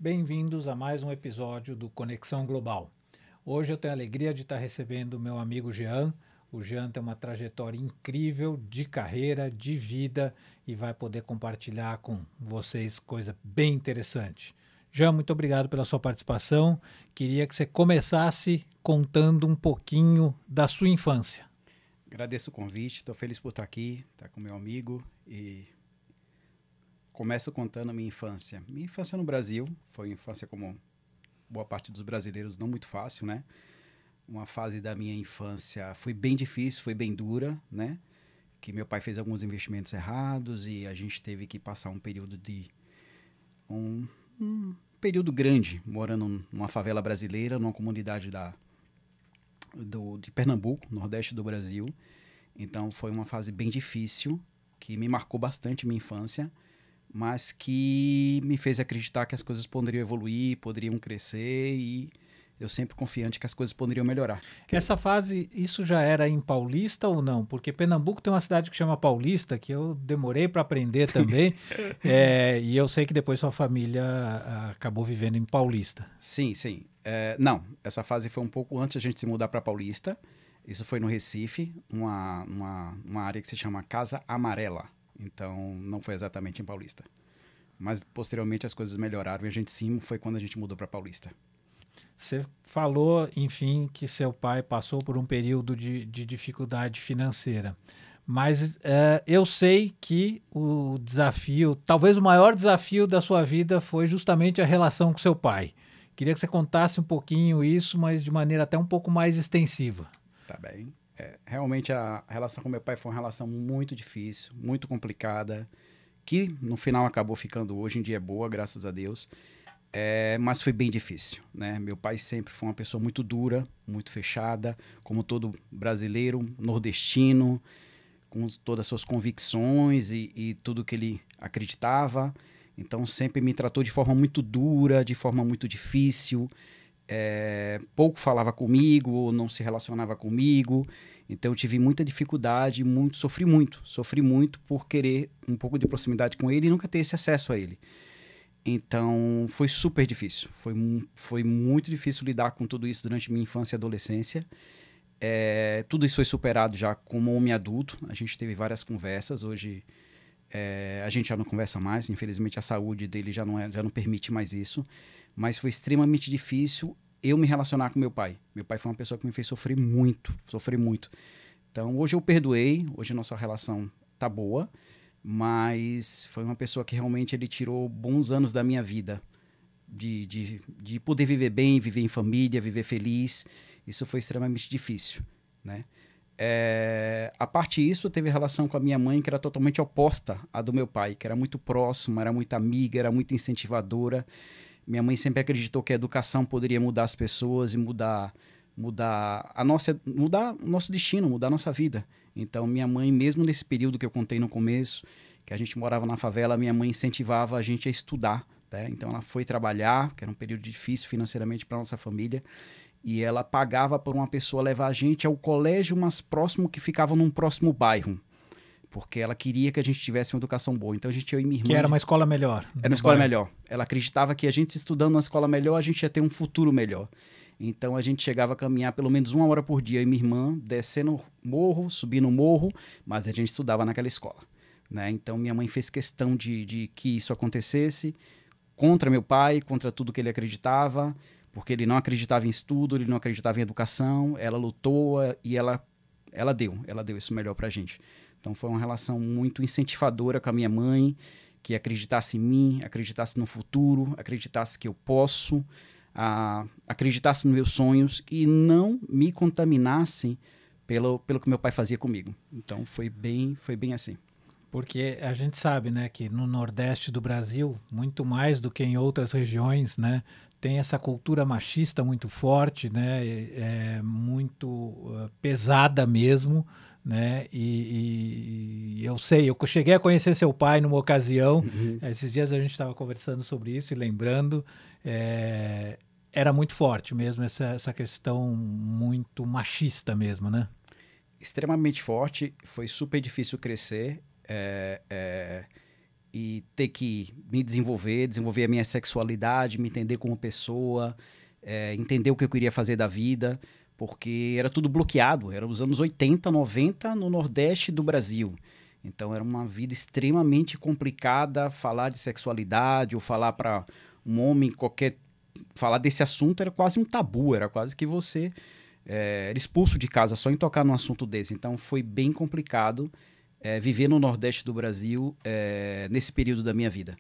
Bem-vindos a mais um episódio do Conexão Global. Hoje eu tenho a alegria de estar recebendo o meu amigo Jean. O Jean tem uma trajetória incrível de carreira, de vida e vai poder compartilhar com vocês coisa bem interessante. Jean, muito obrigado pela sua participação. Queria que você começasse contando um pouquinho da sua infância. Agradeço o convite, estou feliz por estar aqui, estar com meu amigo e começo contando a minha infância. Minha infância no Brasil foi uma infância como boa parte dos brasileiros, não muito fácil, né? Uma fase da minha infância foi bem difícil, foi bem dura, né? Que meu pai fez alguns investimentos errados e a gente teve que passar um período grande morando numa favela brasileira, numa comunidade de Pernambuco, nordeste do Brasil. Então foi uma fase bem difícil, que me marcou bastante minha infância, mas que me fez acreditar que as coisas poderiam evoluir, poderiam crescer e eu sempre confiante que as coisas poderiam melhorar. Essa fase, isso já era em Paulista ou não? Porque Pernambuco tem uma cidade que chama Paulista, que eu demorei para aprender também, e eu sei que depois sua família acabou vivendo em Paulista. Sim, sim. Não, essa fase foi um pouco antes de a gente se mudar para Paulista. Isso foi no Recife, uma área que se chama Casa Amarela. Então, não foi exatamente em Paulista. Mas, posteriormente, as coisas melhoraram e a gente sim foi quando a gente mudou para Paulista. Você falou, enfim, que seu pai passou por um período de dificuldade financeira. Mas eu sei que o desafio, talvez o maior desafio da sua vida foi justamente a relação com seu pai. Queria que você contasse um pouquinho isso, mas de maneira até um pouco mais extensiva. Tá bem. Realmente a relação com meu pai foi uma relação muito difícil, muito complicada, que no final acabou ficando hoje em dia boa, graças a Deus. Mas foi bem difícil, né? Meu pai sempre foi uma pessoa muito dura, muito fechada, como todo brasileiro, nordestino, com todas as suas convicções e tudo que ele acreditava. Então sempre me tratou de forma muito dura, de forma muito difícil. Pouco falava comigo, ou não se relacionava comigo. Então eu tive muita dificuldade, sofri muito por querer um pouco de proximidade com ele e nunca ter esse acesso a ele. Então foi super difícil, foi muito difícil lidar com tudo isso durante minha infância e adolescência. Tudo isso foi superado já como homem adulto, a gente teve várias conversas, hoje a gente já não conversa mais, infelizmente a saúde dele já não permite mais isso, mas foi extremamente difícil eu me relacionar com meu pai. Meu pai foi uma pessoa que me fez sofrer muito, sofrer muito. Então hoje eu perdoei, hoje a nossa relação tá boa, mas foi uma pessoa que realmente ele tirou bons anos da minha vida, de poder viver bem, viver em família, viver feliz. Isso foi extremamente difícil, né? A parte disso, teve relação com a minha mãe, que era totalmente oposta à do meu pai, que era muito próxima, era muito amiga, era muito incentivadora. Minha mãe sempre acreditou que a educação poderia mudar as pessoas e mudar o nosso destino, mudar a nossa vida. Então, minha mãe, mesmo nesse período que eu contei no começo, que a gente morava na favela, minha mãe incentivava a gente a estudar, né? Então, ela foi trabalhar, que era um período difícil financeiramente para nossa família, e ela pagava por uma pessoa levar a gente ao colégio mais próximo, que ficava num próximo bairro, porque ela queria que a gente tivesse uma educação boa. Então, eu e minha Que irmã... era uma escola melhor Era uma no escola bairro. melhor. Ela acreditava que a gente estudando numa escola melhor, a gente ia ter um futuro melhor. Então a gente chegava a caminhar pelo menos 1 hora por dia, eu e minha irmã, descendo morro, subindo morro, mas a gente estudava naquela escola, né? Então minha mãe fez questão de que isso acontecesse, contra meu pai, contra tudo que ele acreditava, porque ele não acreditava em estudo, ele não acreditava em educação, ela lutou e ela deu isso melhor pra gente. Então foi uma relação muito incentivadora com a minha mãe, que acreditasse em mim, acreditasse no futuro, acreditasse que eu posso, acreditasse nos meus sonhos e não me contaminasse pelo que meu pai fazia comigo. Então foi bem assim. Porque a gente sabe, né, que no Nordeste do Brasil, muito mais do que em outras regiões, né, tem essa cultura machista muito forte, né, muito pesada mesmo, né, e eu sei, eu cheguei a conhecer seu pai numa ocasião, Uhum. esses dias a gente estava conversando sobre isso e lembrando, era muito forte mesmo essa questão muito machista mesmo, né? Extremamente forte, foi super difícil crescer. e ter que me desenvolver a minha sexualidade, me entender como pessoa, entender o que eu queria fazer da vida, porque era tudo bloqueado, era os anos 80, 90 no Nordeste do Brasil. Então era uma vida extremamente complicada, falar de sexualidade ou falar para um homem falar desse assunto era quase um tabu, era quase que você era expulso de casa só em tocar num assunto desse. Então foi bem complicado viver no Nordeste do Brasil nesse período da minha vida.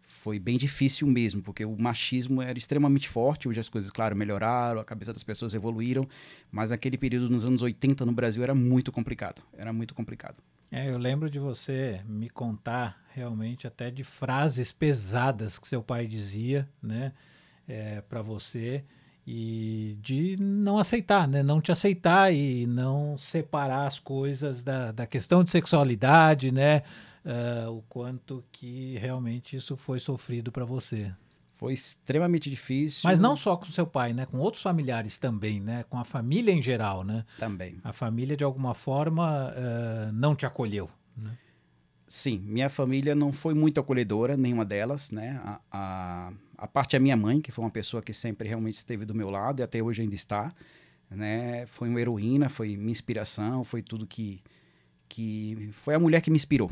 Foi bem difícil mesmo, porque o machismo era extremamente forte. Hoje as coisas, claro, melhoraram, a cabeça das pessoas evoluíram, mas naquele período, nos anos 80 no Brasil, era muito complicado. Era muito complicado. Eu lembro de você me contar realmente até de frases pesadas que seu pai dizia, né, para você, e de não aceitar, né, não te aceitar e não separar as coisas da questão de sexualidade, né, o quanto que realmente isso foi sofrido para você. Foi extremamente difícil. Mas não só com seu pai, né, com outros familiares também, né, com a família em geral, né? Também. A família de alguma forma não te acolheu, né? Sim, minha família não foi muito acolhedora, nenhuma delas, né? A parte da minha mãe, que foi uma pessoa que sempre realmente esteve do meu lado e até hoje ainda está, né? Foi uma heroína, foi minha inspiração, foi tudo que foi a mulher que me inspirou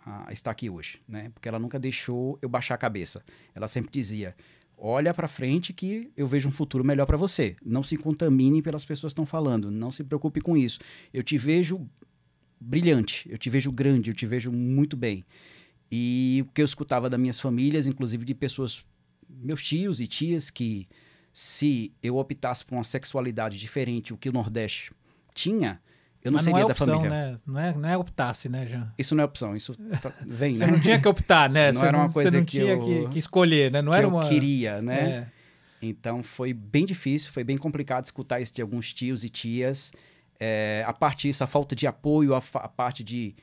a estar aqui hoje, né? Porque ela nunca deixou eu baixar a cabeça. Ela sempre dizia: olha para frente que eu vejo um futuro melhor para você. Não se contamine pelas pessoas que estão falando, não se preocupe com isso. Eu te vejo brilhante, eu te vejo grande, eu te vejo muito bem. E o que eu escutava das minhas famílias, inclusive de pessoas, meus tios e tias, que se eu optasse por uma sexualidade diferente, o que o Nordeste tinha, eu não seria da família. Né? Não é optasse, né, Jean? Isso não é opção, isso vem, Você né? não tinha que optar, né? Não era uma coisa você não que tinha que escolher, né? Não era eu queria, né? É. Então foi bem difícil, foi bem complicado escutar isso de alguns tios e tias. A parte disso, a falta de apoio, a parte de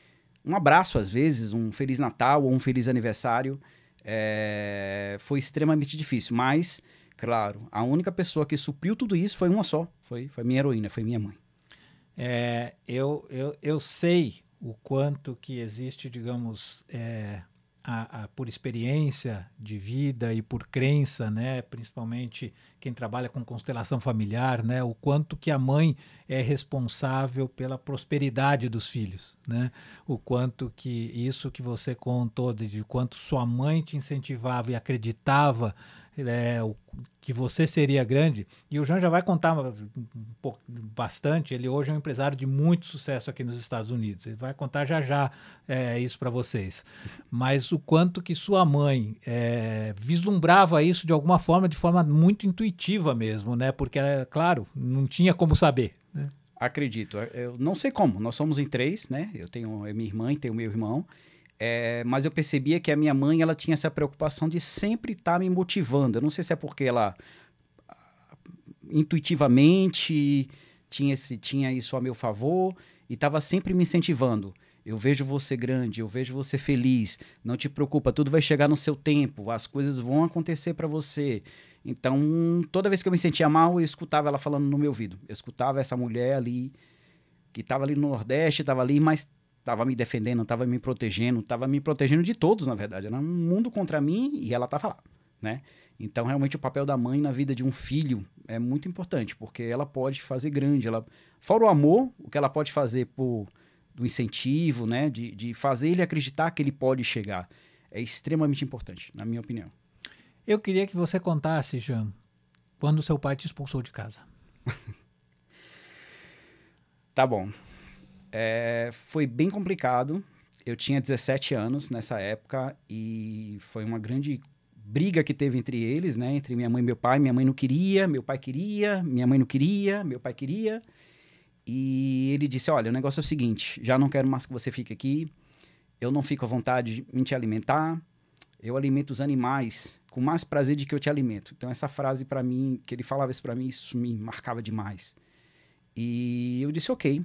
um abraço às vezes, um Feliz Natal ou um Feliz Aniversário, foi extremamente difícil. Mas, claro, a única pessoa que supriu tudo isso foi uma só, foi minha heroína, foi minha mãe. Eu sei o quanto que existe, digamos, por experiência de vida e por crença, né, principalmente quem trabalha com constelação familiar, né, o quanto que a mãe é responsável pela prosperidade dos filhos, né, o quanto que isso que você contou de quanto sua mãe te incentivava e acreditava que você seria grande, e o Jean já vai contar bastante. Ele hoje é um empresário de muito sucesso aqui nos Estados Unidos, ele vai contar já isso para vocês, mas o quanto que sua mãe vislumbrava isso de alguma forma, de forma muito intuitiva mesmo, né, porque, claro, não tinha como saber, né? Acredito, eu não sei como, nós somos em 3, né, eu tenho a minha irmã e tenho o meu irmão. Mas eu percebia que a minha mãe ela tinha essa preocupação de sempre estar me motivando. Eu não sei se é porque ela intuitivamente tinha isso a meu favor e estava sempre me incentivando. Eu vejo você grande, eu vejo você feliz, não te preocupa, tudo vai chegar no seu tempo, as coisas vão acontecer para você. Então, toda vez que eu me sentia mal, eu escutava ela falando no meu ouvido. Eu escutava essa mulher ali, que estava ali no Nordeste, estava ali, mas estava me defendendo, estava me protegendo de todos, na verdade. Era um mundo contra mim e ela estava lá, né? Então, realmente, o papel da mãe na vida de um filho é muito importante, porque ela pode fazer grande. Fora o amor, o que ela pode fazer do incentivo, né? De fazer ele acreditar que ele pode chegar. É extremamente importante, na minha opinião. Eu queria que você contasse, Jean, quando seu pai te expulsou de casa. Tá bom. Foi bem complicado. Eu tinha 17 anos nessa época e foi uma grande briga que teve entre eles, né? Entre minha mãe e meu pai. Minha mãe não queria, meu pai queria, minha mãe não queria, meu pai queria. E ele disse: olha, o negócio é o seguinte, já não quero mais que você fique aqui, eu não fico à vontade em te alimentar, eu alimento os animais com mais prazer do que eu te alimento. Então essa frase para mim, que ele falava isso para mim, isso me marcava demais. E eu disse: ok,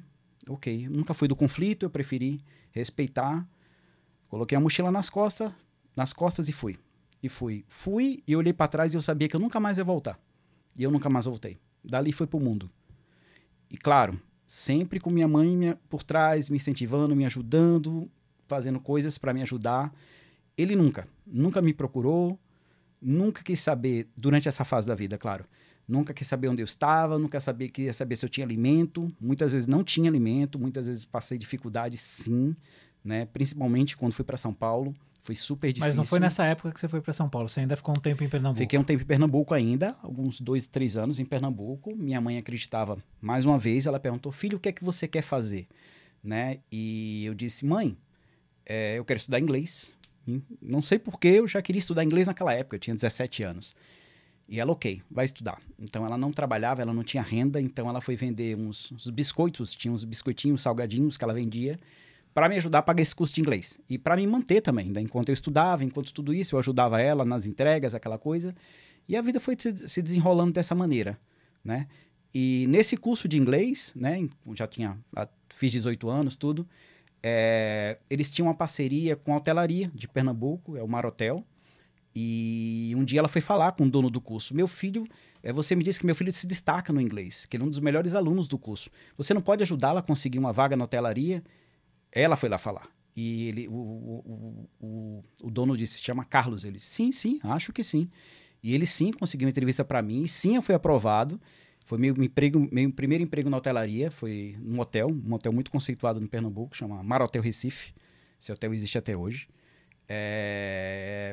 nunca fui do conflito, eu preferi respeitar. Coloquei a mochila nas costas e fui. Fui e olhei para trás e eu sabia que eu nunca mais ia voltar. E eu nunca mais voltei. Dali foi pro mundo. E claro, sempre com minha mãe por trás, me incentivando, me ajudando, fazendo coisas para me ajudar. Ele nunca me procurou, nunca quis saber, durante essa fase da vida, claro, nunca quis saber onde eu estava, queria saber se eu tinha alimento, muitas vezes não tinha alimento, muitas vezes passei dificuldade, sim, né? Principalmente quando fui para São Paulo, foi super difícil. Mas não foi nessa época que você foi para São Paulo, você ainda ficou um tempo em Pernambuco. Fiquei um tempo em Pernambuco ainda, alguns 2, 3 anos em Pernambuco. Minha mãe acreditava, mais uma vez, ela perguntou, filho, o que é que você quer fazer? Né? E eu disse, mãe, eu quero estudar inglês. Não sei porquê, eu já queria estudar inglês naquela época, eu tinha 17 anos. E ela, ok, vai estudar. Então, ela não trabalhava, ela não tinha renda, então ela foi vender uns biscoitos, tinha uns biscoitinhos, salgadinhos que ela vendia, para me ajudar a pagar esse curso de inglês. E para me manter também, né? Enquanto eu estudava, enquanto tudo isso, eu ajudava ela nas entregas, aquela coisa. E a vida foi se desenrolando dessa maneira, né? E nesse curso de inglês, né, fiz 18 anos, tudo, eles tinham uma parceria com a hotelaria de Pernambuco, o Mar Hotel, e um dia ela foi falar com o dono do curso. Meu filho, você me disse que meu filho se destaca no inglês, que ele é um dos melhores alunos do curso. Você não pode ajudá-la a conseguir uma vaga na hotelaria? Ela foi lá falar. E o dono disse, se chama Carlos. Ele disse, sim, acho que sim. E ele sim conseguiu uma entrevista para mim, e sim eu fui aprovado. Foi meu primeiro emprego na hotelaria, foi um hotel muito conceituado no Pernambuco, chama Mar Hotel Recife. Esse hotel existe até hoje.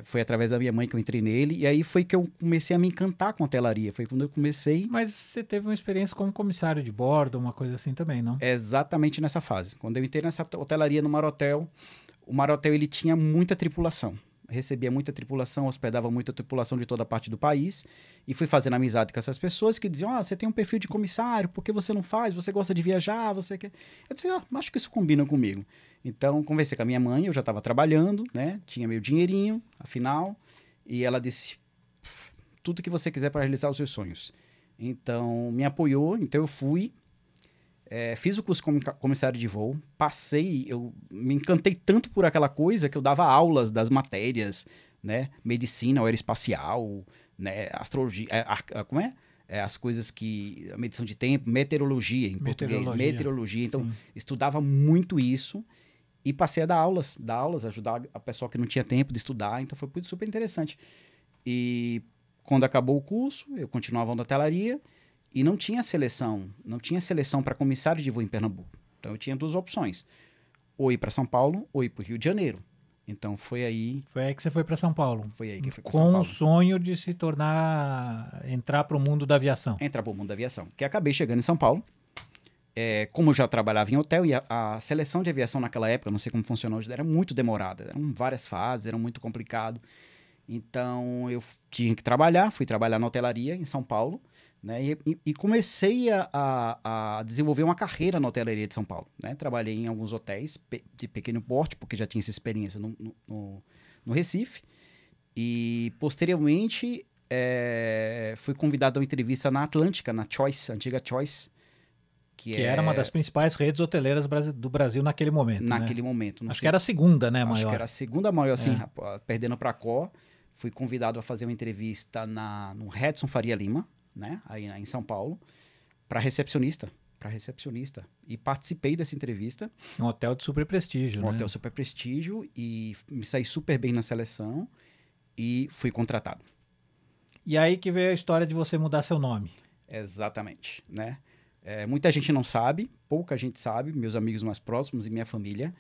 Foi através da minha mãe que eu entrei nele, e aí foi que eu comecei a me encantar com a hotelaria. Foi quando eu comecei... Mas você teve uma experiência como comissário de bordo, uma coisa assim também, não? Exatamente nessa fase. Quando eu entrei nessa hotelaria no Mar Hotel, o Mar Hotel ele tinha muita tripulação. Recebia muita tripulação, hospedava muita tripulação de toda a parte do país, e fui fazendo amizade com essas pessoas que diziam, você tem um perfil de comissário, por que você não faz? Você gosta de viajar, você quer... Eu disse, acho que isso combina comigo. Então, conversei com a minha mãe, eu já estava trabalhando, né? Tinha meu dinheirinho, afinal, e ela disse, tudo que você quiser para realizar os seus sonhos. Então, me apoiou, então eu fui, fiz o curso como comissário de voo, passei, eu me encantei tanto por aquela coisa que eu dava aulas das matérias, né? Medicina, aeroespacial, né? Astrologia, como é? As coisas que... A medição de tempo, meteorologia em português. Meteorologia. Então, estudava muito isso e passei a dar aulas, ajudar a pessoa que não tinha tempo de estudar. Então, foi super interessante. E quando acabou o curso, eu continuava na hotelaria e não tinha seleção para comissário de voo em Pernambuco. Então, eu tinha 2 opções. Ou ir para São Paulo, ou ir para o Rio de Janeiro. Então, foi aí... Foi aí que você foi para São Paulo. Foi aí que eu fui para São Paulo. Com o sonho de entrar para o mundo da aviação. Entrar para o mundo da aviação. Que acabei chegando em São Paulo. Como eu já trabalhava em hotel, e a seleção de aviação naquela época, não sei como funcionou hoje, era muito demorada. Eram várias fases, era muito complicado. Então, eu tinha que fui trabalhar na hotelaria em São Paulo, né? E comecei a desenvolver uma carreira na hotelaria de São Paulo, né? Trabalhei em alguns hotéis de pequeno porte, porque já tinha essa experiência no Recife. E, posteriormente, fui convidado a uma entrevista na Atlântica, na Choice, antiga Choice. Que era uma das principais redes hoteleiras do Brasil naquele momento. Naquele momento. Acho que era a segunda, né, maior? Acho que era a segunda maior, assim, perdendo para a Cor. Fui convidado a fazer uma entrevista no Redson Faria Lima, né, aí em São Paulo, para recepcionista. E participei dessa entrevista. Um hotel de super prestígio, né? Um hotel super prestígio, e me saí super bem na seleção e fui contratado. E aí que veio a história de você mudar seu nome. Exatamente, né? Muita gente não sabe, pouca gente sabe, meus amigos mais próximos e minha família,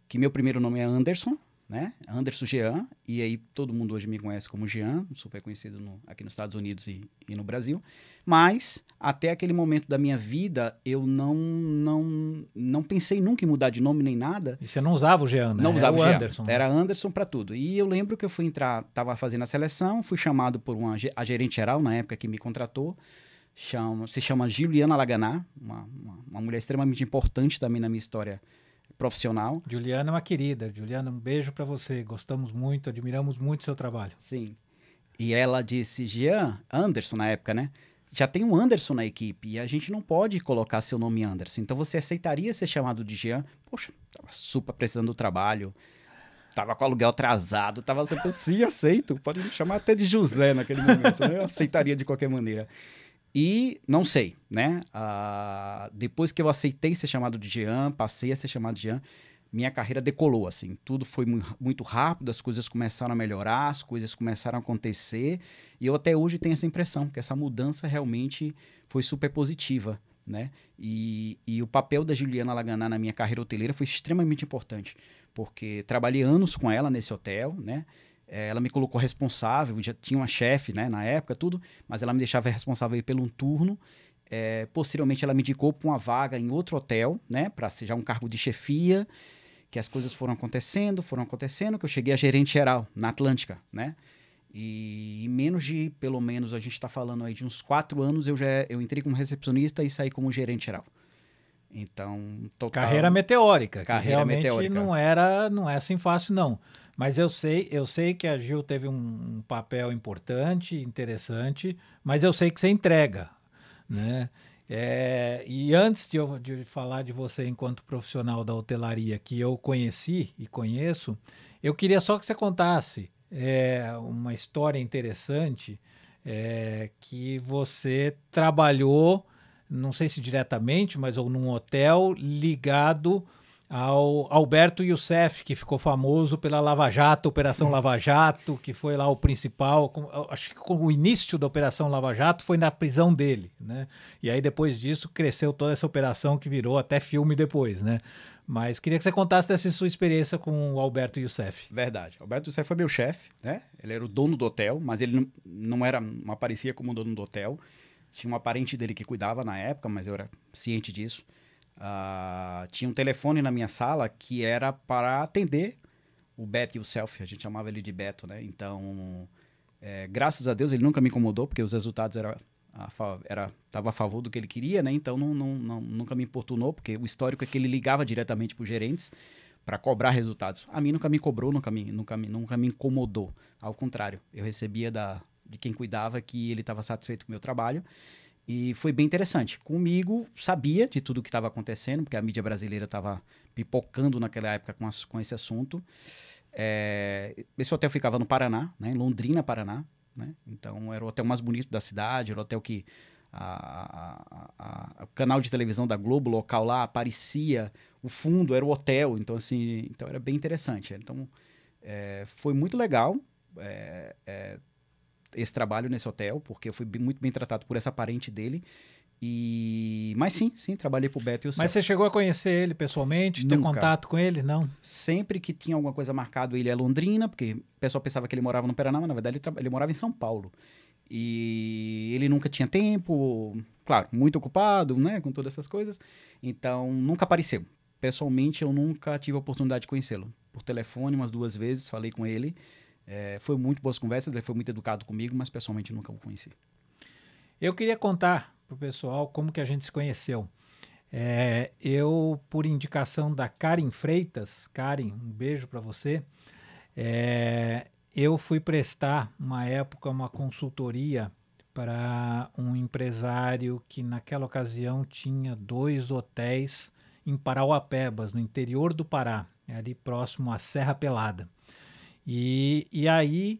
que meu primeiro nome é Anderson, né? Anderson Jean, e aí todo mundo hoje me conhece como Jean, super conhecido aqui nos Estados Unidos e no Brasil, mas até aquele momento da minha vida eu não pensei nunca em mudar de nome nem nada. E você não usava o Jean, né? Não usava o Jean. Anderson. Era Anderson para tudo. E eu lembro que eu fui estava fazendo a seleção, fui chamado por a gerente geral na época que me contratou, se chama Juliana Laganá, uma mulher extremamente importante também na minha história profissional. Juliana é uma querida. Juliana, um beijo para você. Gostamos muito, admiramos muito o seu trabalho. Sim. E ela disse, Anderson na época, né? Já tem um Anderson na equipe e a gente não pode colocar seu nome Anderson. Então você aceitaria ser chamado de Jean? Poxa, tava super precisando do trabalho. Tava com o aluguel atrasado. Tava sempre, sim, aceito. Pode me chamar até de José naquele momento, né? Eu aceitaria de qualquer maneira. E não sei, né? Depois que eu aceitei ser chamado de Jean, passei a ser chamado de Jean, minha carreira decolou, assim. Tudo foi muito rápido, as coisas começaram a melhorar, as coisas começaram a acontecer, e eu até hoje tenho essa impressão, que essa mudança realmente foi super positiva, né? E o papel da Juliana Laganá na minha carreira hoteleira foi extremamente importante, porque trabalhei anos com ela nesse hotel, né? Ela me colocou responsável, já tinha uma chefe, né, na época, tudo, mas ela me deixava responsável aí pelo um turno. Posteriormente, ela me indicou para uma vaga em outro hotel, né, para ser já um cargo de chefia, que as coisas foram acontecendo, que eu cheguei a gerente geral na Atlântica, né? E em menos de, pelo menos, a gente está falando aí de uns 4 anos, eu entrei como recepcionista e saí como gerente geral. Então, Carreira meteórica, que carreira realmente meteórica. não é assim fácil, não. Mas eu sei que a Gil teve um papel importante, interessante, mas eu sei que você entrega, né? E antes de falar de você enquanto profissional da hotelaria que eu conheci e conheço, eu queria só que você contasse uma história interessante que você trabalhou, não sei se diretamente, mas ou num hotel ligado ao Alberto Youssef, que ficou famoso pela Lava Jato, Operação Lava Jato, que foi lá o principal. Acho que o início da Operação Lava Jato foi na prisão dele, né? E aí depois disso cresceu toda essa operação que virou até filme depois, né? Mas queria que você contasse dessa sua experiência com o Alberto Youssef. Verdade. Alberto Youssef foi meu chefe, né? Ele era o dono do hotel, mas ele não aparecia como dono do hotel. Tinha uma parente dele que cuidava na época, mas eu era ciente disso. Tinha um telefone na minha sala que era para atender o Beto Youssef, a gente chamava ele de Beto, né? Então, graças a Deus ele nunca me incomodou, porque os resultados estava a favor do que ele queria, né? Então nunca me importunou, porque o histórico é que ele ligava diretamente para os gerentes para cobrar resultados. A mim nunca me cobrou, nunca me incomodou. Ao contrário, eu recebia de quem cuidava que ele estava satisfeito com o meu trabalho. E foi bem interessante. Comigo, sabia de tudo o que estava acontecendo, porque a mídia brasileira estava pipocando naquela época com esse assunto. Esse hotel ficava no Paraná, né, em Londrina, Paraná. Né? Então, era o hotel mais bonito da cidade, era o hotel que o canal de televisão da Globo, local lá, aparecia, o fundo era o hotel. Então, assim, era bem interessante. Então, foi muito legal. Esse trabalho nesse hotel, porque eu fui muito bem tratado por essa parente dele. Mas sim, trabalhei pro Beto Youssef. Mas você chegou a conhecer ele pessoalmente, ter Nunca. contato com ele? Não? Sempre que tinha alguma coisa marcada, ele é Londrina, porque o pessoal pensava que ele morava no Paraná, mas na verdade ele morava em São Paulo. E ele nunca tinha tempo, claro, muito ocupado, né, com todas essas coisas. Então, nunca apareceu. Pessoalmente, eu nunca tive a oportunidade de conhecê-lo. Por telefone, umas 2 vezes, falei com ele. Foi muito boas conversas, ele foi muito educado comigo, mas pessoalmente nunca o conheci. Eu queria contar pro pessoal como que a gente se conheceu. Eu, por indicação da Karen Freitas, Karen, um beijo para você, eu fui prestar, uma época, uma consultoria para um empresário que naquela ocasião tinha 2 hotéis em Parauapebas, no interior do Pará, ali próximo à Serra Pelada. E aí,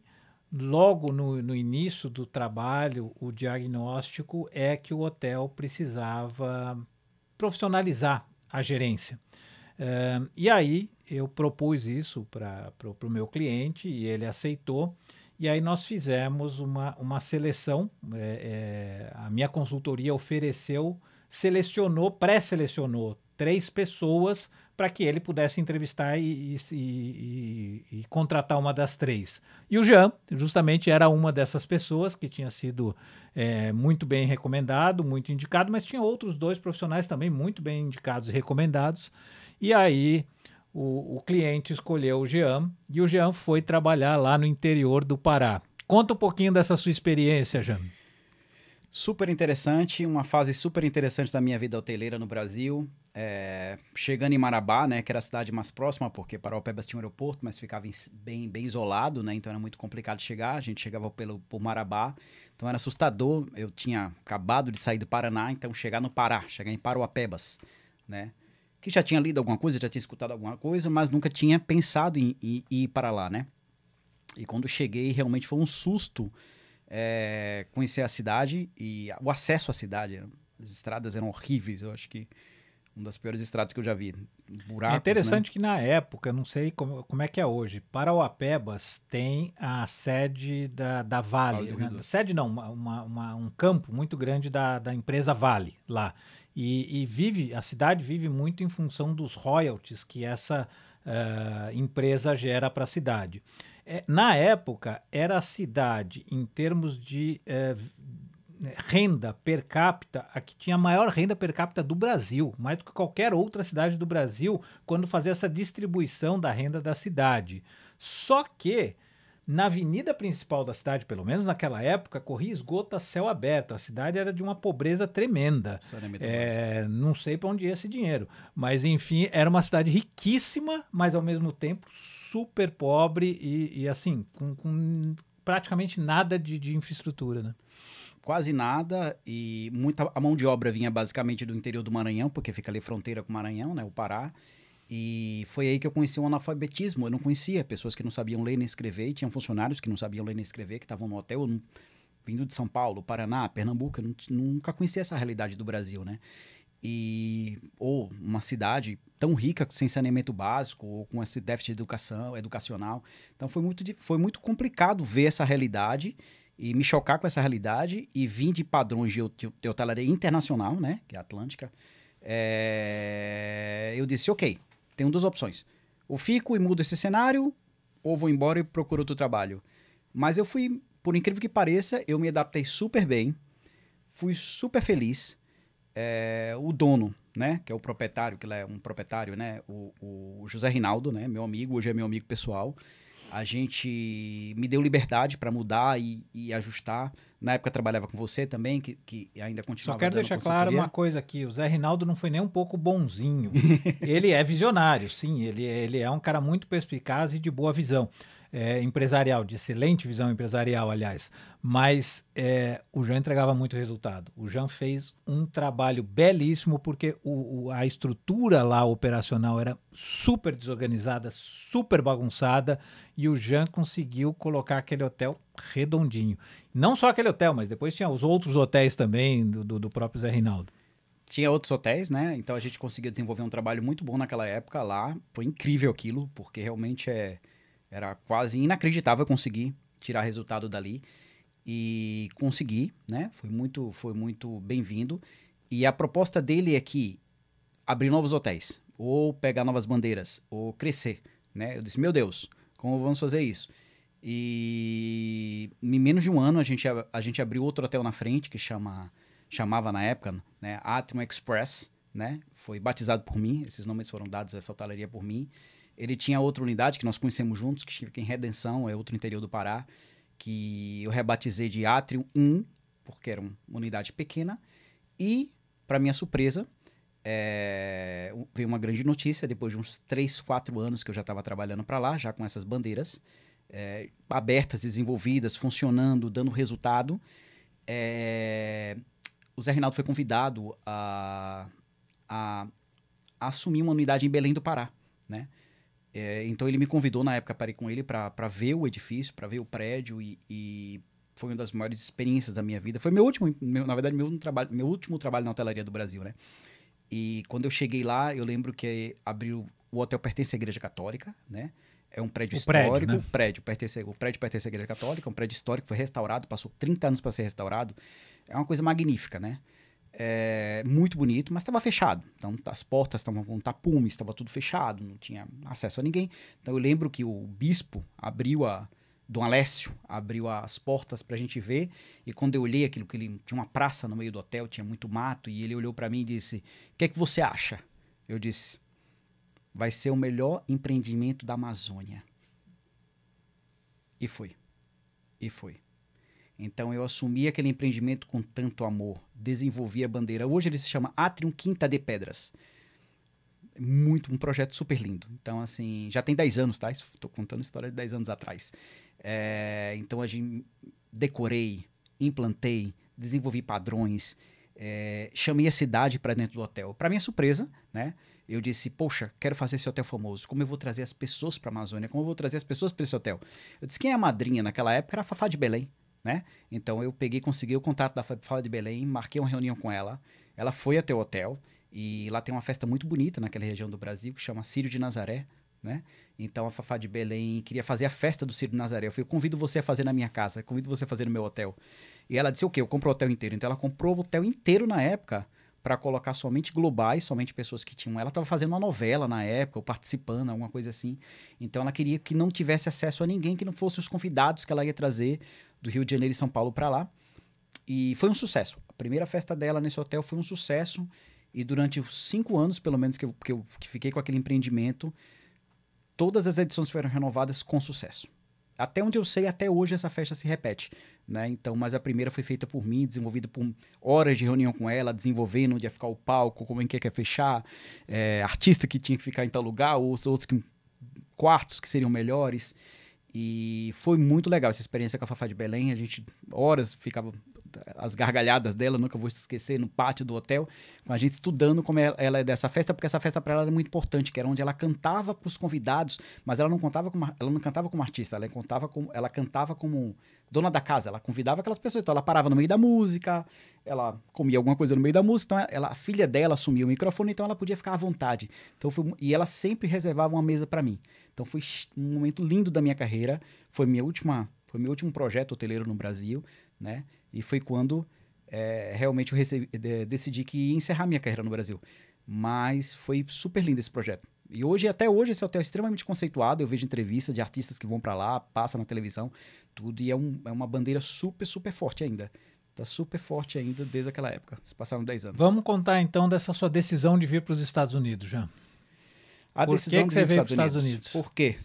logo no início do trabalho, o diagnóstico é que o hotel precisava profissionalizar a gerência. E aí eu propus isso para o meu cliente e ele aceitou. E aí nós fizemos uma seleção. A minha consultoria ofereceu, pré-selecionou 3 pessoas para que ele pudesse entrevistar e contratar uma das 3. E o Jean, justamente, era uma dessas pessoas que tinha sido muito bem recomendado, muito indicado, mas tinha outros 2 profissionais também muito bem indicados e recomendados. E aí o cliente escolheu o Jean e o Jean foi trabalhar lá no interior do Pará. Conta um pouquinho dessa sua experiência, Jean. Super interessante, uma fase super interessante da minha vida hoteleira no Brasil. Chegando em Marabá, né, que era a cidade mais próxima, porque Parauapebas tinha um aeroporto, mas ficava bem isolado, né, então era muito complicado de chegar. A gente chegava por Marabá, então era assustador. Eu tinha acabado de sair do Paraná, então chegar em Parauapebas, né, que já tinha lido alguma coisa, já tinha escutado alguma coisa, mas nunca tinha pensado em ir para lá, né. E quando cheguei, realmente foi um susto conhecer a cidade e o acesso à cidade. As estradas eram horríveis, eu acho que Uma das piores estradas que eu já vi. Buracos, É interessante né? que na época, não sei como é que é hoje, Parauapebas tem a sede da Vale Vale, do Rio né? Doce. Sede não, um campo muito grande da empresa Vale lá. A cidade vive muito em função dos royalties que essa empresa gera para a cidade. Na época, era a cidade, em termos de renda per capita, a que tinha a maior renda per capita do Brasil, mais do que qualquer outra cidade do Brasil, quando fazia essa distribuição da renda da cidade. Só que na avenida principal da cidade, pelo menos naquela época, corria esgoto a céu aberto. A cidade era de uma pobreza tremenda. Saneamento básico. Não sei para onde ia esse dinheiro, mas enfim, era uma cidade riquíssima, mas ao mesmo tempo super pobre e assim, com praticamente nada de infraestrutura, né? Quase nada e muita a mão de obra vinha basicamente do interior do Maranhão, porque fica ali fronteira com o Maranhão, né, o Pará. E foi aí que eu conheci o analfabetismo. Eu não conhecia pessoas que não sabiam ler nem escrever, e tinham funcionários que não sabiam ler nem escrever, que estavam no hotel, vindo de São Paulo, Paraná, Pernambuco. Eu nunca conhecia essa realidade do Brasil, né? Ou uma cidade tão rica sem saneamento básico, ou com esse déficit de educacional. Então foi muito complicado ver essa realidade e me chocar com essa realidade e vim de padrões de hotelaria internacional, né, que é a Atlântica. Eu disse, ok, tenho duas opções. Ou fico e mudo esse cenário, ou vou embora e procuro outro trabalho. Mas eu fui, por incrível que pareça, eu me adaptei super bem, fui super feliz. O dono, né, que é o proprietário, que ele é um proprietário, né, o José Rinaldo, né, meu amigo, hoje é meu amigo pessoal. A gente me deu liberdade para mudar e ajustar. Na época eu trabalhava com você também, que ainda Só continuava quero dando deixar claro uma consultoria. coisa aqui: o Zé Rinaldo não foi nem um pouco bonzinho. Ele é visionário, sim, ele é um cara muito perspicaz e de boa visão empresarial, de excelente visão empresarial, aliás. Mas o Jean entregava muito resultado. O Jean fez um trabalho belíssimo, porque a estrutura lá operacional era super desorganizada, super bagunçada, e o Jean conseguiu colocar aquele hotel redondinho. Não só aquele hotel, mas depois tinha os outros hotéis também do próprio Zé Rinaldo. Tinha outros hotéis, né? Então a gente conseguia desenvolver um trabalho muito bom naquela época lá. Foi incrível aquilo, porque realmente era quase inacreditável conseguir tirar resultado dali. E consegui, né? Foi muito bem-vindo. E a proposta dele é que abrir novos hotéis, ou pegar novas bandeiras, ou crescer, né? Eu disse, meu Deus, como vamos fazer isso? E em menos de um ano a gente abriu outro hotel na frente que chamava na época, né, Atrium Express, né? Foi batizado por mim, esses nomes foram dados a essa hotelaria por mim. Ele tinha outra unidade que nós conhecemos juntos, que fica em Redenção, é outro interior do Pará, que eu rebatizei de Atrium Inn, porque era uma unidade pequena. E, para minha surpresa, veio uma grande notícia, depois de uns 3, 4 anos que eu já estava trabalhando para lá, já com essas bandeiras abertas, desenvolvidas, funcionando, dando resultado. O Zé Rinaldo foi convidado a assumir uma unidade em Belém do Pará, né? Então ele me convidou na época para ir com ele para ver o edifício, para ver o prédio e foi uma das maiores experiências da minha vida. Foi na verdade, meu último trabalho na hotelaria do Brasil, né? E quando eu cheguei lá, eu lembro que o hotel pertence à Igreja Católica, né? É um prédio O prédio, histórico, né? o prédio pertence à Igreja Católica, é um prédio histórico, foi restaurado, passou 30 anos para ser restaurado. É uma coisa magnífica, né? Muito bonito, mas estava fechado. Então as portas estavam com tapume, estava tudo fechado, não tinha acesso a ninguém. Então eu lembro que o bispo Dom Alessio abriu as portas para a gente ver. E quando eu olhei aquilo, que ele tinha uma praça no meio do hotel, tinha muito mato, e ele olhou para mim e disse: "O que é que você acha?" Eu disse: "Vai ser o melhor empreendimento da Amazônia." E foi. E foi. Então eu assumi aquele empreendimento com tanto amor, desenvolvi a bandeira. Hoje ele se chama Atrium Quinta de Pedras. Um projeto super lindo. Então, assim, já tem 10 anos, tá? Estou contando a história de 10 anos atrás. Então a gente decorei, implantei, desenvolvi padrões, chamei a cidade para dentro do hotel. Para minha surpresa, né? Eu disse, poxa, quero fazer esse hotel famoso. Como eu vou trazer as pessoas para a Amazônia? Como eu vou trazer as pessoas para esse hotel? Eu disse, quem é a madrinha naquela época era a Fafá de Belém, né? Então eu consegui o contato da Fafá de Belém, marquei uma reunião com ela. Ela foi até o hotel E lá tem uma festa muito bonita naquela região do Brasil, que chama Círio de Nazaré, né? Então a Fafá de Belém queria fazer a festa do Círio de Nazaré. Eu falei, eu convido você a fazer na minha casa, eu convido você a fazer no meu hotel. E ela disse, o quê? Eu compro o hotel inteiro. Então ela comprou o hotel inteiro na época para colocar somente globais, somente pessoas que tinham. Ela estava fazendo uma novela na época, ou participando, alguma coisa assim. Então ela queria que não tivesse acesso a ninguém que não fosse os convidados que ela ia trazer do Rio de Janeiro e São Paulo para lá. E foi um sucesso. A primeira festa dela nesse hotel foi um sucesso. E durante os 5 anos, pelo menos, que fiquei com aquele empreendimento, todas as edições foram renovadas com sucesso. Até onde eu sei, até hoje essa festa se repete, né? Então, mas a primeira foi feita por mim, desenvolvida por horas de reunião com ela, desenvolvendo onde ia ficar o palco, como é que ia fechar, artista que tinha que ficar em tal lugar, outros quartos que seriam melhores. E foi muito legal essa experiência com a Fafá de Belém. A gente, horas, ficava as gargalhadas dela, nunca vou esquecer, no pátio do hotel, com a gente estudando como ela é dessa festa, porque essa festa para ela era muito importante, que era onde ela cantava para os convidados, mas ela não cantava como artista, ela cantava como dona da casa, ela convidava aquelas pessoas, então ela parava no meio da música, ela comia alguma coisa no meio da música, então a filha dela assumia o microfone, então ela podia ficar à vontade. Então e ela sempre reservava uma mesa para mim. Então foi um momento lindo da minha carreira, foi meu último projeto hoteleiro no Brasil, né? E foi quando realmente eu decidi que ia encerrar minha carreira no Brasil. Mas foi super lindo esse projeto. E hoje, até hoje, esse hotel é extremamente conceituado. Eu vejo entrevistas de artistas que vão para lá, passa na televisão, tudo. E é uma bandeira super, super forte ainda. Está super forte ainda desde aquela época. Se passaram 10 anos. Vamos contar então dessa sua decisão de vir para os Estados Unidos, já. Por que você veio para os Estados Unidos? Por quê?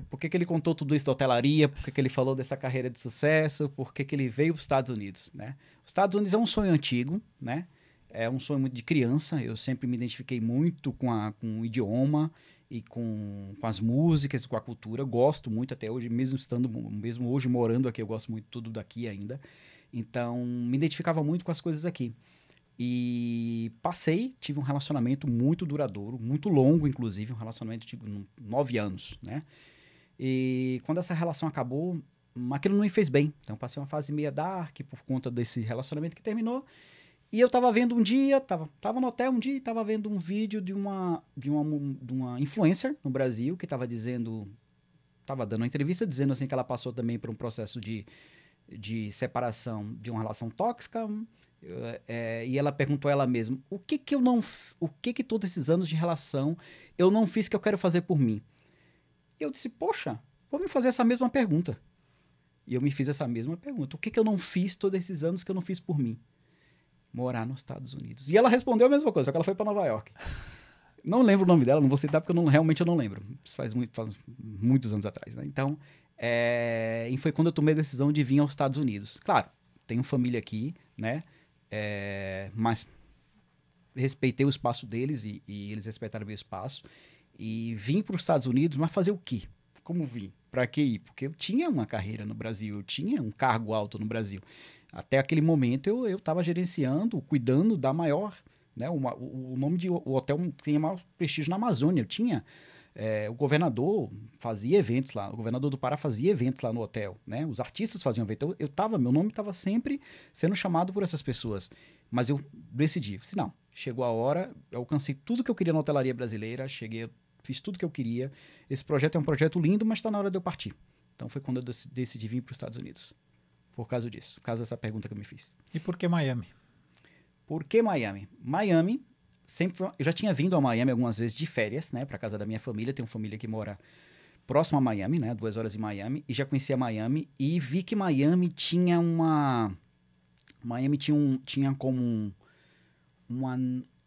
Por que ele contou tudo isso da hotelaria? Por que ele falou dessa carreira de sucesso? Por que ele veio para os Estados Unidos, né? Os Estados Unidos é um sonho antigo, né? É um sonho muito de criança. Eu sempre me identifiquei muito com o idioma e com as músicas, com a cultura. Gosto muito até hoje, mesmo hoje morando aqui, eu gosto muito de tudo daqui ainda. Então, me identificava muito com as coisas aqui. E tive um relacionamento muito duradouro, muito longo, inclusive, um relacionamento de 9 anos, né? E quando essa relação acabou, aquilo não me fez bem. Então, passei uma fase meio dark por conta desse relacionamento que terminou. E eu estava vendo um dia, tava no hotel um dia e estava vendo um vídeo de uma influencer no Brasil que estava dando uma entrevista dizendo assim que ela passou também por um processo de separação de uma relação tóxica. E ela perguntou a ela mesma, o que todos esses anos de relação eu não fiz que eu quero fazer por mim? E eu disse, poxa, vou me fazer essa mesma pergunta. E eu me fiz essa mesma pergunta, o que eu não fiz todos esses anos que eu não fiz por mim? Morar nos Estados Unidos. E ela respondeu a mesma coisa, só que ela foi para Nova York. Não lembro o nome dela, não vou citar porque realmente eu não lembro. Isso faz muitos anos atrás, né? Então, e foi quando eu tomei a decisão de vir aos Estados Unidos. Claro, tenho família aqui, né? Mas respeitei o espaço deles e eles respeitaram o meu espaço. E vim para os Estados Unidos, mas fazer o quê? Como vim? Para que ir? Porque eu tinha uma carreira no Brasil, eu tinha um cargo alto no Brasil. Até aquele momento eu estava gerenciando, cuidando da maior, né? O hotel tinha maior prestígio na Amazônia. Eu tinha o governador fazia eventos lá, o governador do Pará fazia eventos lá no hotel, né? Os artistas faziam eventos. Meu nome estava sempre sendo chamado por essas pessoas. Mas eu decidi, não, chegou a hora, eu alcancei tudo que eu queria na hotelaria brasileira, fiz tudo que eu queria. Esse projeto é um projeto lindo, mas está na hora de eu partir. Então foi quando eu decidi vir para os Estados Unidos. Por causa disso, por causa dessa pergunta que eu me fiz. E por que Miami? Por que Miami? Miami, eu já tinha vindo a Miami algumas vezes de férias, né, para casa da minha família. Tenho família que mora próximo a Miami, né, 2 horas em Miami, e já conhecia Miami e vi que Miami tinha tinha como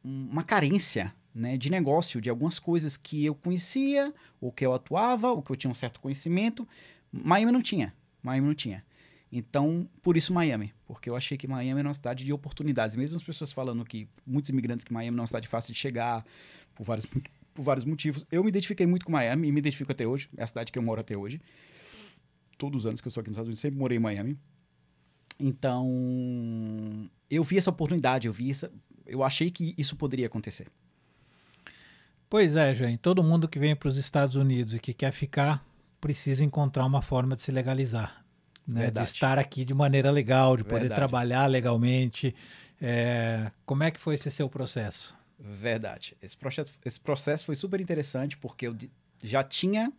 uma carência, né, de negócio, de algumas coisas que eu conhecia, ou que eu atuava, ou que eu tinha um certo conhecimento. Miami não tinha. Então, por isso Miami, porque eu achei que Miami era uma cidade de oportunidades. Mesmo as pessoas falando que muitos imigrantes que Miami não é uma cidade fácil de chegar, por vários motivos. Eu me identifiquei muito com Miami e me identifico até hoje. É a cidade que eu moro até hoje. Todos os anos que eu estou aqui nos Estados Unidos, sempre morei em Miami. Então, eu vi essa oportunidade, eu achei que isso poderia acontecer. Pois é, Jean, todo mundo que vem para os Estados Unidos e que quer ficar, precisa encontrar uma forma de se legalizar. Né, de estar aqui de maneira legal, de poder trabalhar legalmente. Como é que foi esse seu processo? Verdade. Esse processo foi super interessante porque eu já tinha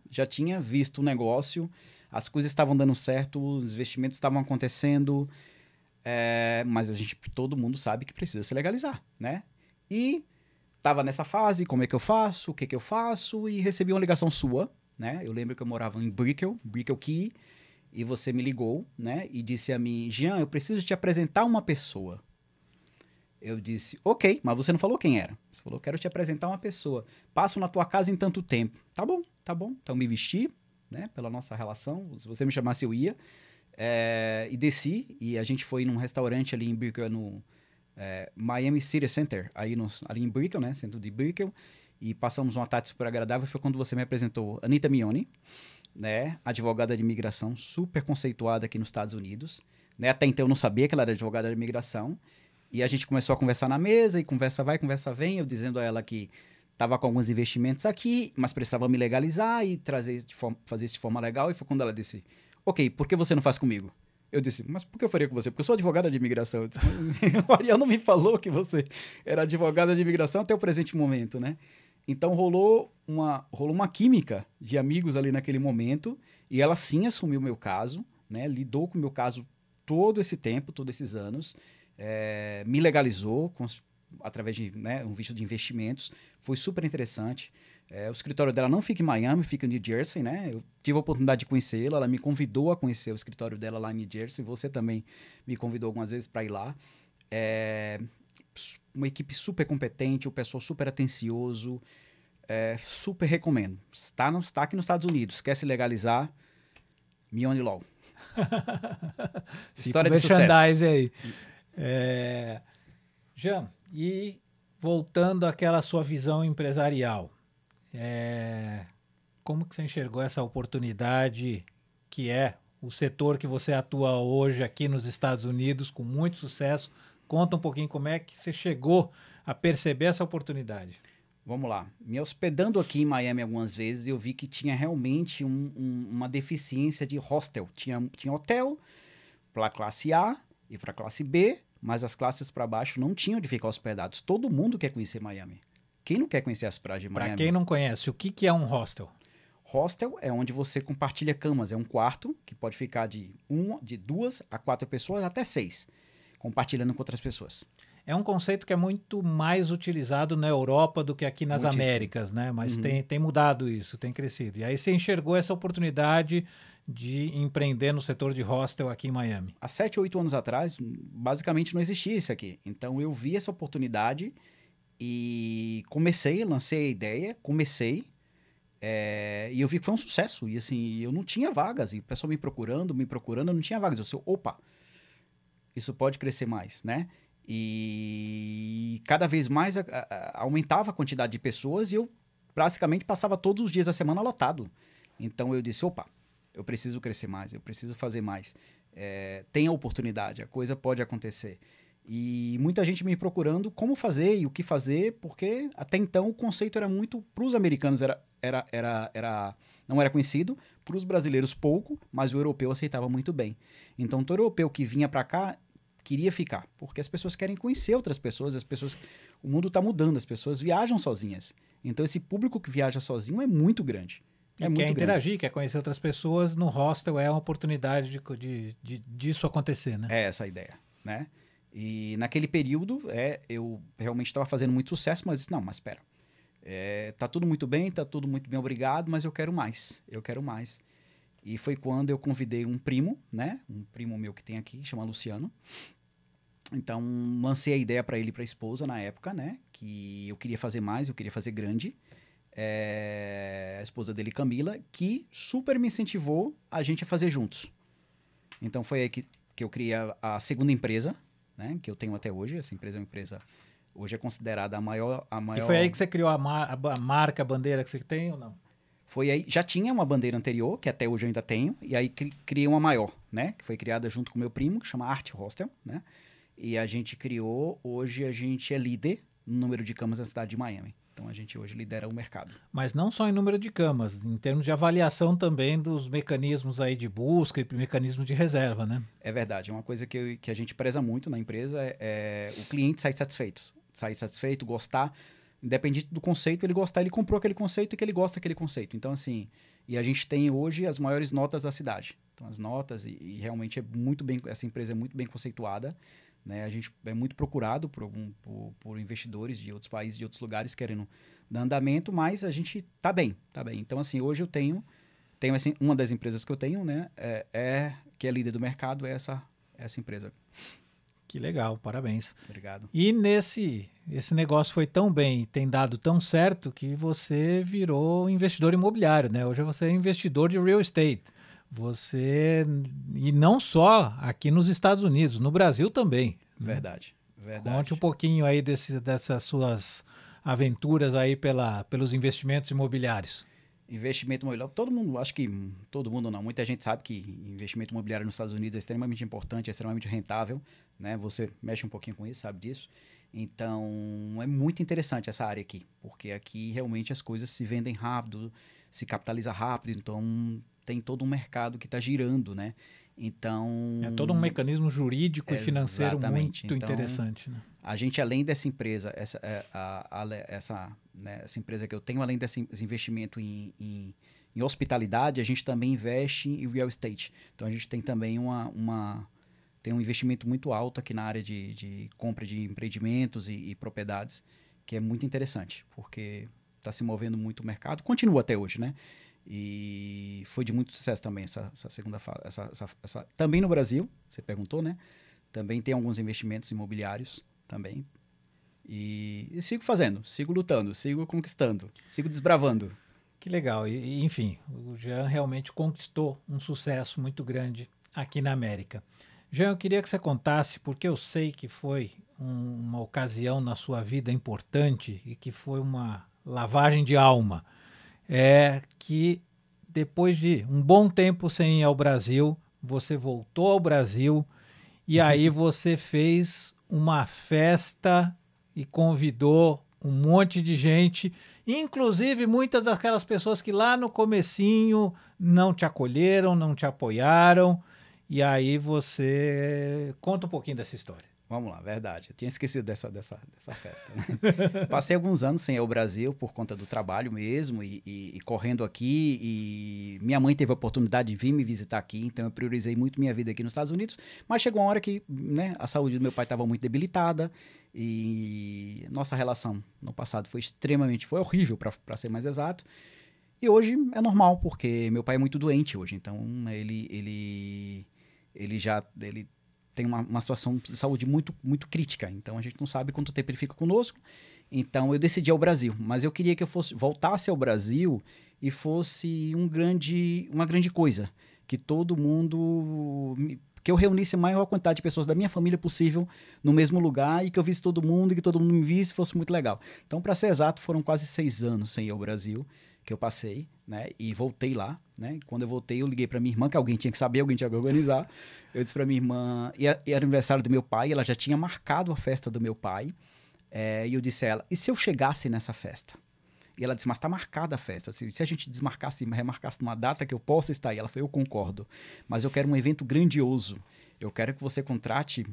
visto o negócio, as coisas estavam dando certo, os investimentos estavam acontecendo, mas todo mundo sabe que precisa se legalizar, né? E estava nessa fase, como é que eu faço, o que que eu faço, e recebi uma ligação sua, né? Eu lembro que eu morava em Brickell Key, e você me ligou, né? E disse a mim, Jean, eu preciso te apresentar uma pessoa. Eu disse, ok, mas você não falou quem era. Você falou, quero te apresentar uma pessoa. Passo na tua casa em tanto tempo. Tá bom, tá bom. Então me vesti, né, pela nossa relação. Se você me chamasse, eu ia. E desci, e a gente foi num restaurante ali em Brickell, no Miami City Center, ali em Brickell, né, centro de Brickell. E passamos uma tarde super agradável. Foi quando você me apresentou Anita Mione, né, advogada de imigração, super conceituada aqui nos Estados Unidos. Né, até então eu não sabia que ela era advogada de imigração. E a gente começou a conversar na mesa, e conversa vai, conversa vem, eu dizendo a ela que estava com alguns investimentos aqui, mas precisava me legalizar e fazer isso de forma legal. E foi quando ela disse, ok, por que você não faz comigo? Eu disse, mas por que eu faria com você? Porque eu sou advogada de imigração. Eu disse, o Ariel não me falou que você era advogada de imigração até o presente momento, né? Então rolou uma química de amigos ali naquele momento, e ela sim assumiu o meu caso, né? Lidou com o meu caso todo esse tempo, todos esses anos. Me legalizou através de, né, um visto de investimentos. Foi super interessante. O escritório dela não fica em Miami, fica em New Jersey, né? Eu tive a oportunidade de conhecê-la, ela me convidou a conhecer o escritório dela lá em New Jersey. Você também me convidou algumas vezes para ir lá. Uma equipe super competente, o pessoal super atencioso. Super recomendo. Está aqui nos Estados Unidos, quer se legalizar, Mione Law. História de sucesso. Aí. Jean, e voltando àquela sua visão empresarial, como que você enxergou essa oportunidade que é o setor que você atua hoje aqui nos Estados Unidos com muito sucesso? Conta um pouquinho como é que você chegou a perceber essa oportunidade. Vamos lá. Me hospedando aqui em Miami algumas vezes, eu vi que tinha realmente uma deficiência de hostel. Tinha hotel para a classe A e para a classe B, mas as classes para baixo não tinham de ficar hospedados. Todo mundo quer conhecer Miami. Quem não quer conhecer as praias de Miami? Para quem não conhece, o que é um hostel? Hostel é onde você compartilha camas. É um quarto que pode ficar de 2 a 4 pessoas até 6, compartilhando com outras pessoas. É um conceito que é muito mais utilizado na Europa do que aqui nas Muitíssimo. Américas, né? Mas tem mudado isso, tem crescido. E aí você enxergou essa oportunidade de empreender no setor de hostel aqui em Miami? Há 7 ou 8 anos atrás, basicamente não existia isso aqui. Então eu vi essa oportunidade e lancei a ideia, e eu vi que foi um sucesso. E assim, eu não tinha vagas, e o pessoal me procurando, eu não tinha vagas. Eu disse, opa, isso pode crescer mais, né? E cada vez mais aumentava a quantidade de pessoas e eu praticamente passava todos os dias da semana lotado. Então eu disse, opa, eu preciso crescer mais, eu preciso fazer mais. Tem a oportunidade, a coisa pode acontecer. E muita gente me procurando como fazer e o que fazer, porque até então o conceito era muito, para os americanos não era conhecido, para os brasileiros pouco, mas o europeu aceitava muito bem. Então todo europeu que vinha para cá queria ficar, porque as pessoas querem conhecer outras pessoas, o mundo está mudando, as pessoas viajam sozinhas. Então esse público que viaja sozinho é muito grande. E quer interagir, quer conhecer outras pessoas, no hostel é uma oportunidade disso acontecer, né? É essa a ideia, né? E naquele período, eu realmente estava fazendo muito sucesso, mas disse, não, mas espera, tá tudo muito bem, obrigado, mas eu quero mais. E foi quando eu convidei um primo, né? Um primo meu que tem aqui, que chama Luciano. Então, lancei a ideia para ele e para a esposa na época, né? Que eu queria fazer mais, eu queria fazer grande. A esposa dele, Camila, que super me incentivou a gente a fazer juntos. Então, foi aí que eu criei a segunda empresa, né? Que eu tenho até hoje. Essa empresa é uma empresa... Hoje é considerada a maior... E foi aí que você criou a marca, a bandeira que você tem ou não? Foi aí, já tinha uma bandeira anterior, que até hoje eu ainda tenho, e aí criei uma maior, né? Que foi criada junto com meu primo, que chama Art Hostel, né? E a gente criou, hoje a gente é líder no número de camas na cidade de Miami. Então a gente hoje lidera o mercado. Mas não só em número de camas, em termos de avaliação também dos mecanismos aí de busca e mecanismo de reserva, né? É verdade, é uma coisa que a gente preza muito na empresa, o cliente sair satisfeito. sair satisfeito, gostar. Independente do conceito, ele gostar, ele comprou aquele conceito e que ele gosta daquele conceito. Então, assim, e a gente tem hoje as maiores notas da cidade. Então, as notas, e realmente essa empresa é muito bem conceituada, né? A gente é muito procurado por investidores de outros países, de outros lugares, querendo dar andamento, mas a gente tá bem. Então, assim, hoje eu tenho assim, uma das empresas que eu tenho, né, que é líder do mercado, é essa empresa. Que legal, parabéns. Obrigado. E esse negócio foi tão bem, tem dado tão certo que você virou investidor imobiliário, né? Hoje você é investidor de real estate. E não só aqui nos Estados Unidos, no Brasil também. Verdade. Conte um pouquinho aí dessas suas aventuras aí pelos investimentos imobiliários. Investimento imobiliário, acho que todo mundo não, muita gente sabe que investimento imobiliário nos Estados Unidos é extremamente importante, é extremamente rentável, né? Você mexe um pouquinho com isso, sabe disso. Então, é muito interessante essa área aqui, porque aqui realmente as coisas se vendem rápido, se capitaliza rápido, então tem todo um mercado que está girando, né? Então... É todo um mecanismo jurídico e financeiro muito interessante, né? A gente, além dessa empresa, essa empresa que eu tenho, além desse investimento em hospitalidade, a gente também investe em real estate. Então, a gente tem também tem um investimento muito alto aqui na área de compra de empreendimentos e propriedades, que é muito interessante, porque está se movendo muito o mercado, continua até hoje, né? E foi de muito sucesso também essa segunda fase. Também no Brasil, você perguntou, né? Também tem alguns investimentos imobiliários também. E sigo fazendo, sigo lutando, sigo conquistando, sigo desbravando. Que legal. Enfim, o Jean realmente conquistou um sucesso muito grande aqui na América. Jean, eu queria que você contasse, porque eu sei que foi uma ocasião na sua vida importante e que foi uma lavagem de alma. Que depois de um bom tempo sem ir ao Brasil, você voltou ao Brasil e aí você fez uma festa e convidou um monte de gente, inclusive muitas daquelas pessoas que lá no comecinho não te acolheram, não te apoiaram, e aí você conta um pouquinho dessa história. Vamos lá, verdade. Eu tinha esquecido dessa festa, né? Passei alguns anos sem ir ao Brasil por conta do trabalho mesmo e correndo aqui. E minha mãe teve a oportunidade de vir me visitar aqui, então eu priorizei muito minha vida aqui nos Estados Unidos. Mas chegou uma hora que, né, a saúde do meu pai estava muito debilitada e nossa relação no passado foi horrível, para ser mais exato. E hoje é normal, porque meu pai é muito doente hoje. Então ele tem uma situação de saúde muito, muito crítica. Então, a gente não sabe quanto tempo ele fica conosco. Então, eu decidi ir ao Brasil. Mas eu queria que eu voltasse ao Brasil e fosse uma grande coisa. Que todo mundo... Que eu reunisse a maior quantidade de pessoas da minha família possível no mesmo lugar e que eu visse todo mundo e que todo mundo me visse, fosse muito legal. Então, para ser exato, foram quase 6 anos sem ir ao Brasil que eu passei, né? E voltei lá, né? Quando eu voltei, eu liguei para minha irmã, que alguém tinha que saber, alguém tinha que organizar. Eu disse para minha irmã, e era aniversário do meu pai, ela já tinha marcado a festa do meu pai, e eu disse a ela, e se eu chegasse nessa festa? E ela disse, mas está marcada a festa, se a gente remarcasse numa data que eu possa estar aí? Ela falou, eu concordo, mas eu quero um evento grandioso, eu quero que você contrate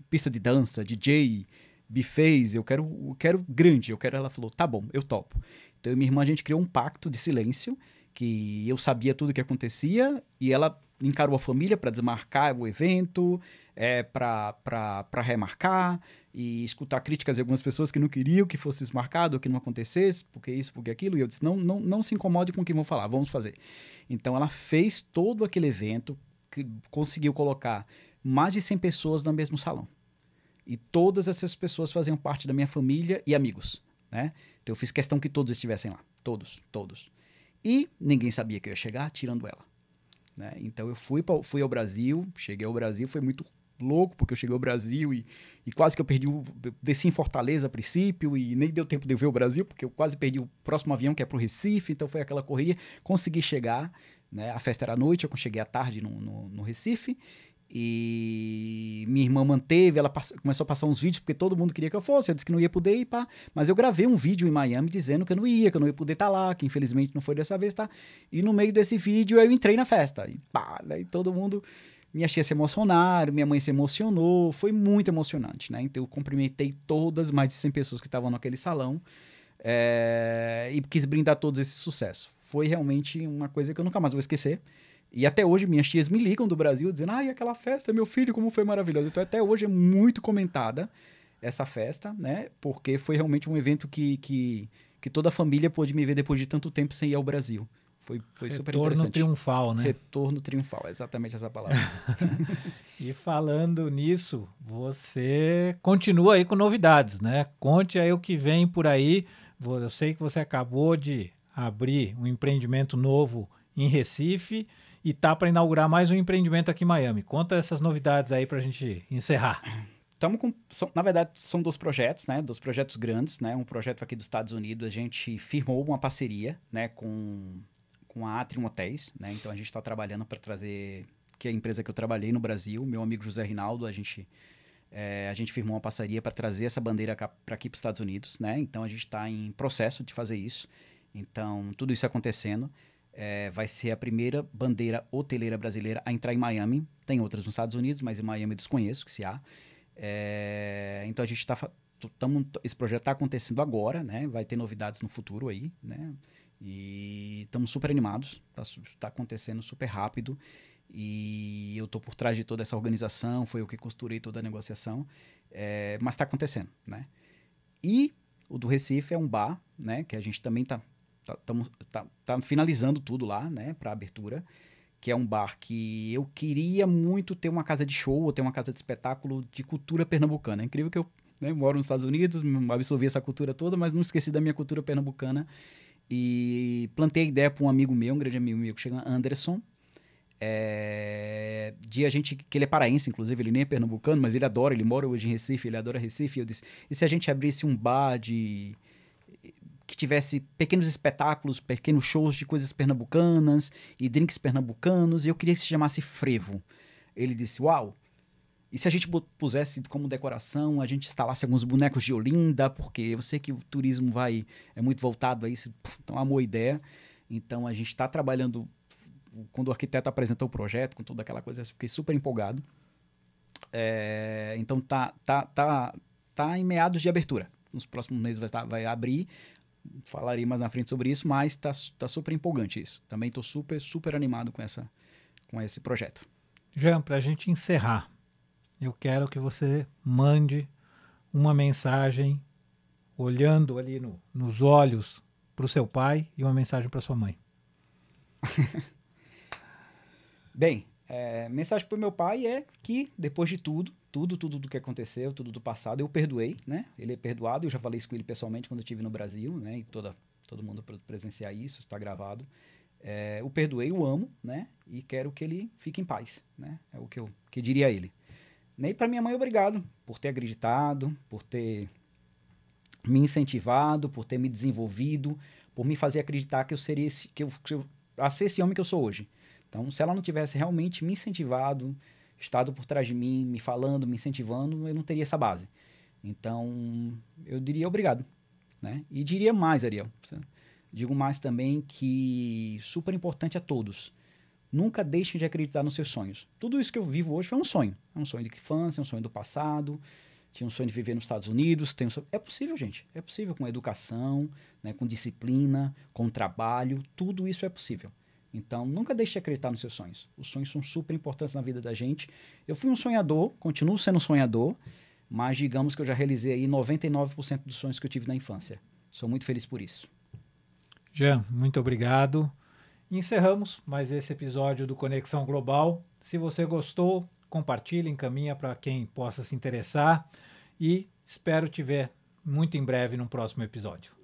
pista de dança, DJ, buffets, eu quero grande, ela falou, tá bom, eu topo. Então, eu e minha irmã, a gente criou um pacto de silêncio, que eu sabia tudo o que acontecia, e ela encarou a família para desmarcar o evento, para remarcar, e escutar críticas de algumas pessoas que não queriam que fosse desmarcado, ou que não acontecesse, porque isso, porque aquilo, e eu disse, não se incomode com o que vão falar, vamos fazer. Então, ela fez todo aquele evento, que conseguiu colocar mais de 100 pessoas no mesmo salão. E todas essas pessoas faziam parte da minha família e amigos, né? Então, eu fiz questão que todos estivessem lá. Todos. E ninguém sabia que eu ia chegar, tirando ela, né? Então, eu fui ao Brasil, cheguei ao Brasil, foi muito louco, porque eu cheguei ao Brasil e quase que eu desci em Fortaleza a princípio e nem deu tempo de eu ver o Brasil, porque eu quase perdi o próximo avião, que é para o Recife, então foi aquela correria. Consegui chegar, né? A festa era à noite, eu cheguei à tarde no Recife. E minha irmã manteve, ela começou a passar uns vídeos, porque todo mundo queria que eu fosse, eu disse que não ia poder ir, pá. Mas eu gravei um vídeo em Miami dizendo que eu não ia poder estar lá, que infelizmente não foi dessa vez, tá? E no meio desse vídeo eu entrei na festa, e pá, né? E todo mundo minhas tias se emocionaram, minha mãe se emocionou, foi muito emocionante, né? Então eu cumprimentei todas mais de 100 pessoas que estavam naquele salão e quis brindar todos esse sucesso. Foi realmente uma coisa que eu nunca mais vou esquecer. E até hoje minhas tias me ligam do Brasil dizendo, ai, aquela festa, meu filho, como foi maravilhoso. Então até hoje é muito comentada essa festa, né? Porque foi realmente um evento que toda a família pôde me ver depois de tanto tempo sem ir ao Brasil. Foi super Retorno interessante. triunfal, né? Retorno triunfal, exatamente essa palavra. E falando nisso, você continua aí com novidades, né? Conte aí o que vem por aí. Eu sei que você acabou de abrir um empreendimento novo em Recife e tá para inaugurar mais um empreendimento aqui em Miami. Conta essas novidades aí para a gente encerrar. Na verdade, são 2 projetos, né? 2 projetos grandes, né? Um projeto aqui dos Estados Unidos, a gente firmou uma parceria, né? Com a Atrium Hotéis, né? Então a gente está trabalhando para trazer, que é a empresa que eu trabalhei no Brasil, meu amigo José Rinaldo, a gente firmou uma parceria para trazer essa bandeira para aqui para os Estados Unidos, né? Então a gente está em processo de fazer isso. Então tudo isso acontecendo. Vai ser a primeira bandeira hoteleira brasileira a entrar em Miami. Tem outras nos Estados Unidos, mas em Miami eu desconheço se há. Então a gente esse projeto está acontecendo agora, né? Vai ter novidades no futuro aí, né? E estamos super animados, tá acontecendo super rápido e eu tô por trás de toda essa organização, foi eu que costurei toda a negociação, mas está acontecendo, né? E o do Recife é um bar, né? Que a gente também tá finalizando tudo lá, né? Para abertura, que é um bar que eu queria muito ter uma casa de show ou ter uma casa de espetáculo de cultura pernambucana. É incrível que eu, né, moro nos Estados Unidos, absorvi essa cultura toda, mas não esqueci da minha cultura pernambucana. E plantei a ideia para um amigo meu, um grande amigo meu, que chama Anderson, que ele é paraense, inclusive, ele nem é pernambucano, mas ele adora, ele mora hoje em Recife, ele adora Recife. Eu disse, e se a gente abrisse um bar que tivesse pequenos espetáculos, pequenos shows de coisas pernambucanas e drinks pernambucanos, e eu queria que se chamasse Frevo. Ele disse, uau, e se a gente pusesse como decoração, a gente instalasse alguns bonecos de Olinda, porque eu sei que o turismo é muito voltado a isso, então é uma boa ideia. Então a gente está trabalhando, quando o arquiteto apresentou o projeto, com toda aquela coisa, eu fiquei super empolgado. Então tá em meados de abertura. Nos próximos meses vai abrir, falarei mais na frente sobre isso, mas tá super empolgante isso. Também estou super, super animado com esse projeto. Jean, para a gente encerrar, eu quero que você mande uma mensagem olhando ali nos olhos para o seu pai e uma mensagem para sua mãe. Bem, mensagem para o meu pai é que depois de tudo do que aconteceu, tudo do passado, eu perdoei, né? Ele é perdoado, eu já falei isso com ele pessoalmente quando eu estive no Brasil, né? E todo mundo presenciar isso, está gravado. Eu perdoei, o amo, né? E quero que ele fique em paz, né? É o que diria ele. E para minha mãe, obrigado por ter acreditado, por ter me incentivado, por ter me desenvolvido, por me fazer acreditar que eu seria a ser esse homem que eu sou hoje. Então, se ela não tivesse realmente me incentivado, estado por trás de mim, me falando, me incentivando, eu não teria essa base. Então, eu diria obrigado, né? E diria mais, Ariel. Digo mais também que super importante a todos. Nunca deixem de acreditar nos seus sonhos. Tudo isso que eu vivo hoje foi um sonho. É um sonho de infância, um sonho do passado. Tinha um sonho de viver nos Estados Unidos. É possível, gente. É possível com educação, né, com disciplina, com trabalho. Tudo isso é possível. Então, nunca deixe de acreditar nos seus sonhos. Os sonhos são super importantes na vida da gente. Eu fui um sonhador, continuo sendo um sonhador, mas digamos que eu já realizei aí 99% dos sonhos que eu tive na infância. Sou muito feliz por isso. Jean, muito obrigado. Encerramos mais esse episódio do Conexão Global. Se você gostou, compartilhe, encaminha para quem possa se interessar e espero te ver muito em breve no próximo episódio.